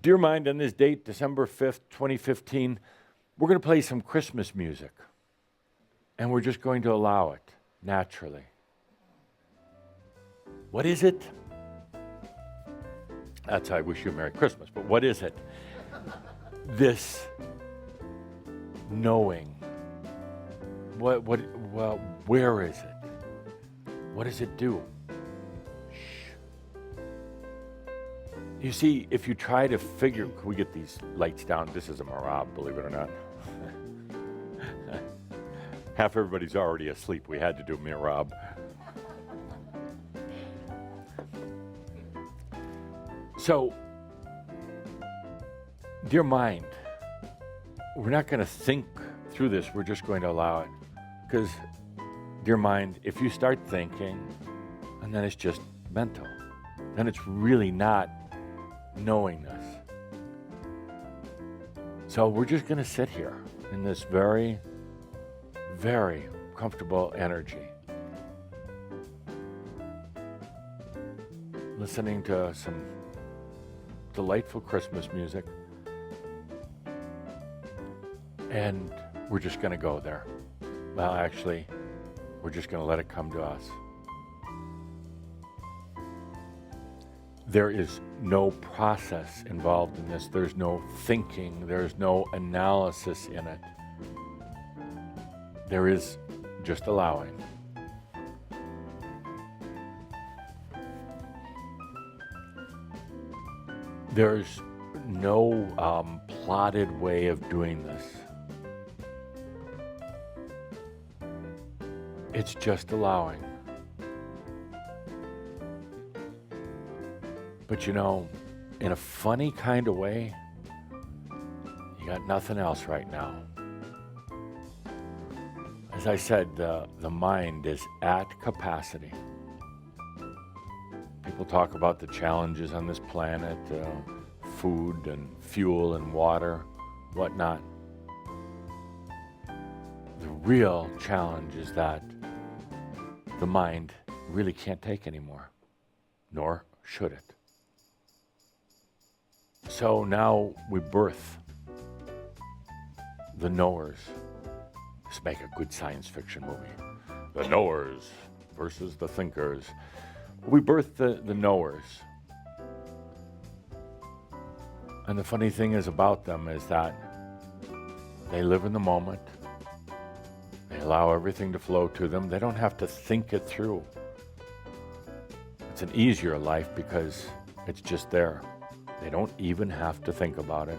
Dear mind, on this date, December 5th, 2015, we're going to play some Christmas music. And we're just going to allow it naturally. What is it? That's how I wish you a Merry Christmas, but what is it? This knowing. Well, where is it? What does it do? You see, if you try to figure, can we get these lights down? This is a Merabh, believe it or not. Half everybody's already asleep. We had to do Merabh. So, dear mind, we're not going to think through this. We're just going to allow it. Because, dear mind, if you start thinking, and then it's just mental, then it's really not knowingness. So we're just going to sit here in this very, very comfortable energy, listening to some delightful Christmas music, and we're just going to go there. Well, actually, we're just going to let it come to us. There is no process involved in this. There's no thinking. There's no analysis in it. There is just allowing. There's no plotted way of doing this. It's just allowing. But you know, in a funny kind of way, you got nothing else right now. As I said, the mind is at capacity. People talk about the challenges on this planet, food and fuel and water, whatnot. The real challenge is that the mind really can't take anymore, nor should it. So now we birth the knowers. Let's make a good science fiction movie. The knowers versus the thinkers. We birth the knowers. And the funny thing is about them is that they live in the moment. They allow everything to flow to them. They don't have to think it through. It's an easier life because it's just there. They don't even have to think about it.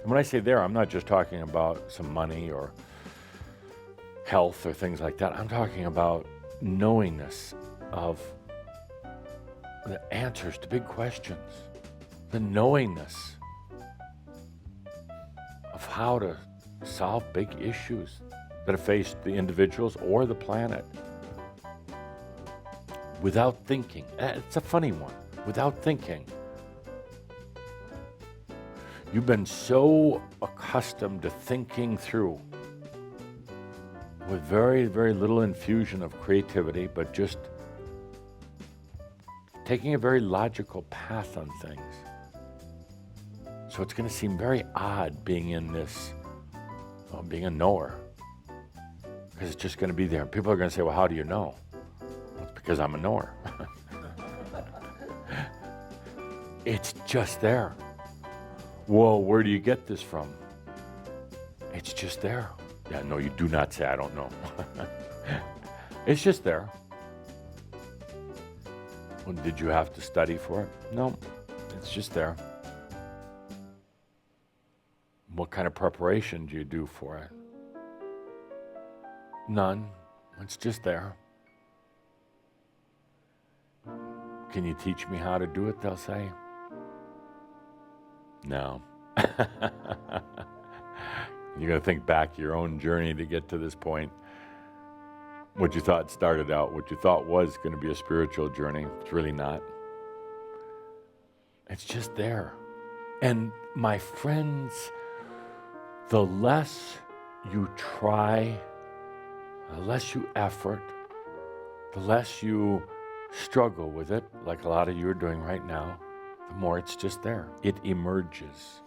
And when I say there, I'm not just talking about some money or health or things like that. I'm talking about knowingness of the answers to big questions, the knowingness of how to solve big issues that have faced the individuals or the planet without thinking. It's a funny one. Without thinking. You've been so accustomed to thinking through with very, very little infusion of creativity, but just taking a very logical path on things. So it's going to seem very odd being in this, being a knower, because it's just going to be there. People are going to say, well, how do you know? Well, it's because I'm a knower. It's just there. Whoa, where do you get this from? It's just there. Yeah, no, you do not say, I don't know. It's just there. Well, did you have to study for it? No, it's just there. What kind of preparation do you do for it? None. It's just there. Can you teach me how to do it, they'll say? No. You're going to think back your own journey to get to this point. What you thought started out, what you thought was going to be a spiritual journey, it's really not. It's just there. And my friends, the less you try, the less you effort, the less you struggle with it, like a lot of you are doing right now, the more it's just there. It emerges.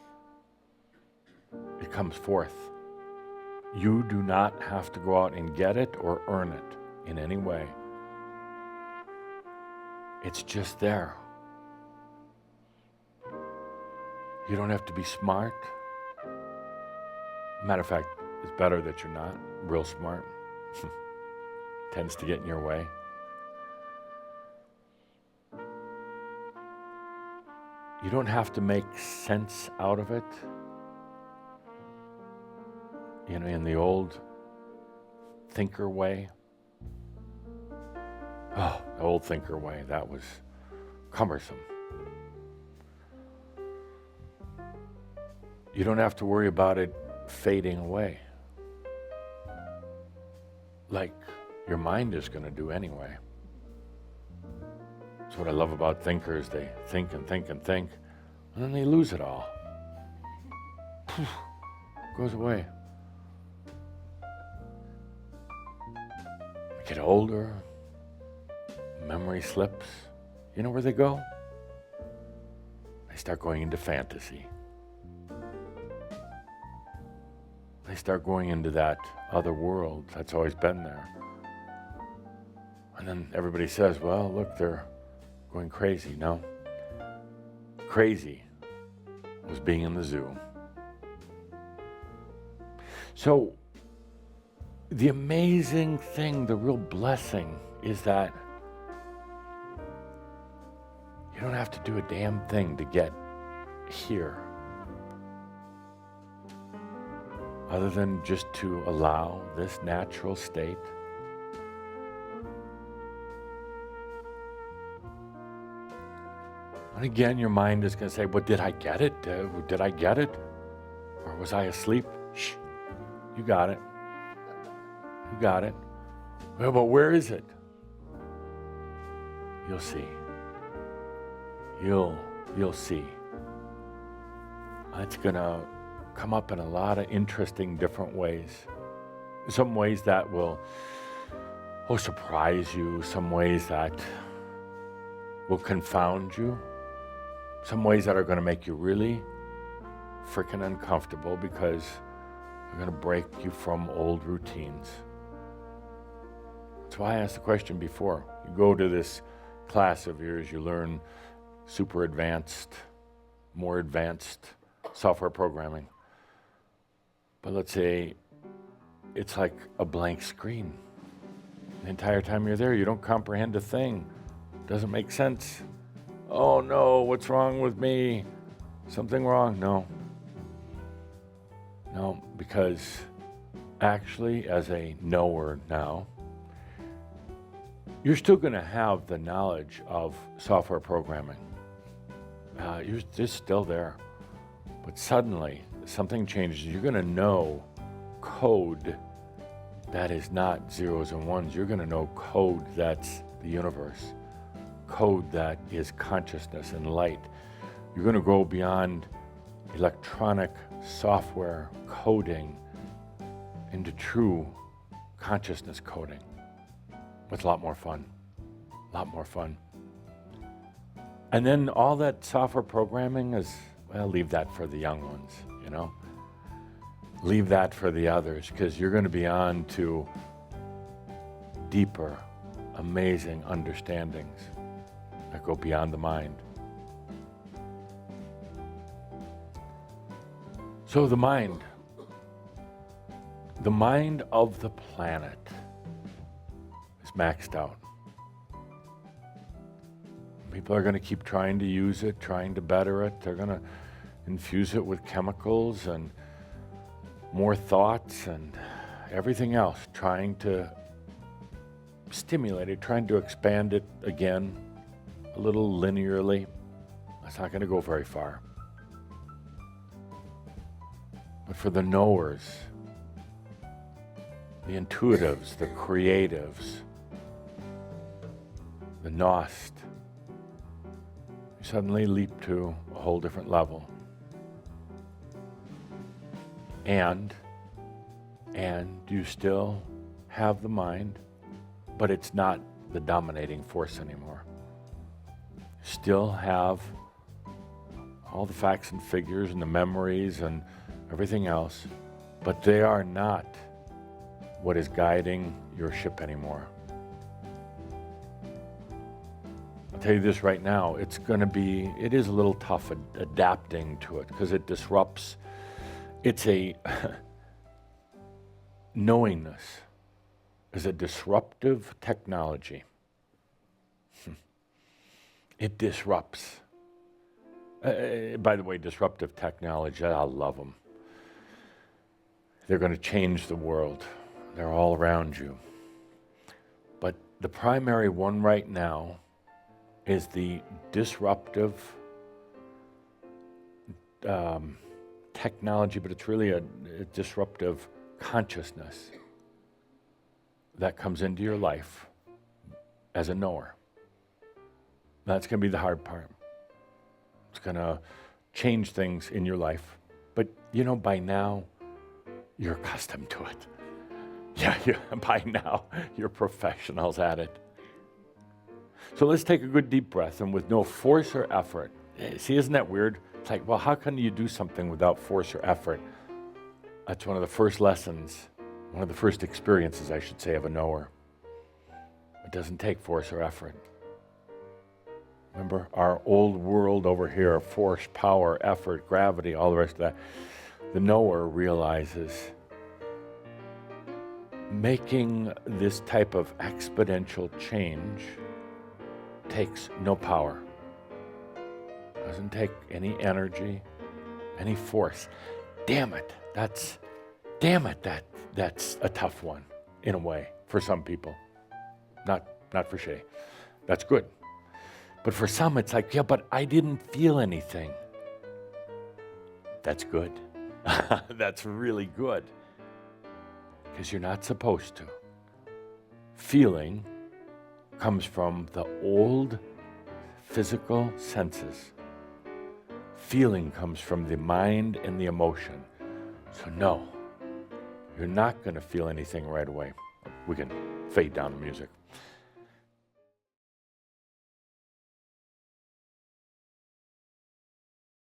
It comes forth. You do not have to go out and get it or earn it in any way. It's just there. You don't have to be smart. Matter of fact, it's better that you're not real smart. Tends to get in your way. You don't have to make sense out of it. You know, in the old thinker way. Oh, the old thinker way, that was cumbersome. You don't have to worry about it fading away, like your mind is going to do anyway. That's what I love about thinkers. They think and think and think, and then they lose it all. Poof, goes away. We get older, memory slips. You know where they go? They start going into fantasy. They start going into that other world that's always been there. And then everybody says, well, look, they're going crazy. No. Crazy was being in the zoo. So the amazing thing, the real blessing is that you don't have to do a damn thing to get here. Other than just to allow this natural state. And again, your mind is going to say, well, did I get it? Did I get it? Or was I asleep? Shh, you got it. You got it. Well, but where is it? You'll see. You'll see. It's going to come up in a lot of interesting different ways. Some ways that will surprise you, some ways that will confound you, some ways that are going to make you really freaking uncomfortable because they're going to break you from old routines. That's why I asked the question before. You go to this class of yours, you learn super advanced, more advanced software programming. But let's say it's like a blank screen. The entire time you're there, you don't comprehend a thing. Doesn't make sense. Oh no, what's wrong with me? Something wrong? No. No, because actually, as a knower now, you're still going to have the knowledge of software programming. You're just still there. But suddenly, something changes. You're going to know code that is not zeros and ones. You're going to know code that's the universe, code that is consciousness and light. You're going to go beyond electronic software coding into true consciousness coding. It's a lot more fun. A lot more fun. And then all that software programming is, well, leave that for the young ones, you know? Leave that for the others, because you're going to be on to deeper, amazing understandings that go beyond the mind. So the mind of the planet is maxed out. People are going to keep trying to use it, trying to better it. They're going to infuse it with chemicals and more thoughts and everything else, trying to stimulate it, trying to expand it again a little linearly. That's not going to go very far. But for the knowers, the intuitives, the creatives, the Gnost, you suddenly leap to a whole different level. And you still have the mind, but it's not the dominating force anymore. You still have all the facts and figures and the memories and everything else, but they are not what is guiding your ship anymore. I'll tell you this right now, it is a little tough adapting to it because it disrupts. It's a knowingness is a disruptive technology. It disrupts. By the way, disruptive technology, I love them. They're going to change the world. They're all around you. But the primary one right now is the disruptive technology, but it's really a disruptive consciousness that comes into your life as a knower. That's going to be the hard part. It's going to change things in your life. But, by now, you're accustomed to it. Yeah, by now, you're professionals at it. So let's take a good deep breath, and with no force or effort. See, isn't that weird? It's like, well, how can you do something without force or effort? That's one of the first lessons, one of the first experiences, I should say, of a knower. It doesn't take force or effort. Remember, our old world over here, force, power, effort, gravity, all the rest of that. The knower realizes making this type of exponential change takes no power. Doesn't take any energy, any force. Damn it, that's a tough one, in a way, for some people. Not for Shay. That's good. But for some, it's like, yeah, but I didn't feel anything. That's good. That's really good. Because you're not supposed to. Feeling comes from the old physical senses. Feeling comes from the mind and the emotion. So no, you're not going to feel anything right away. We can fade down the music.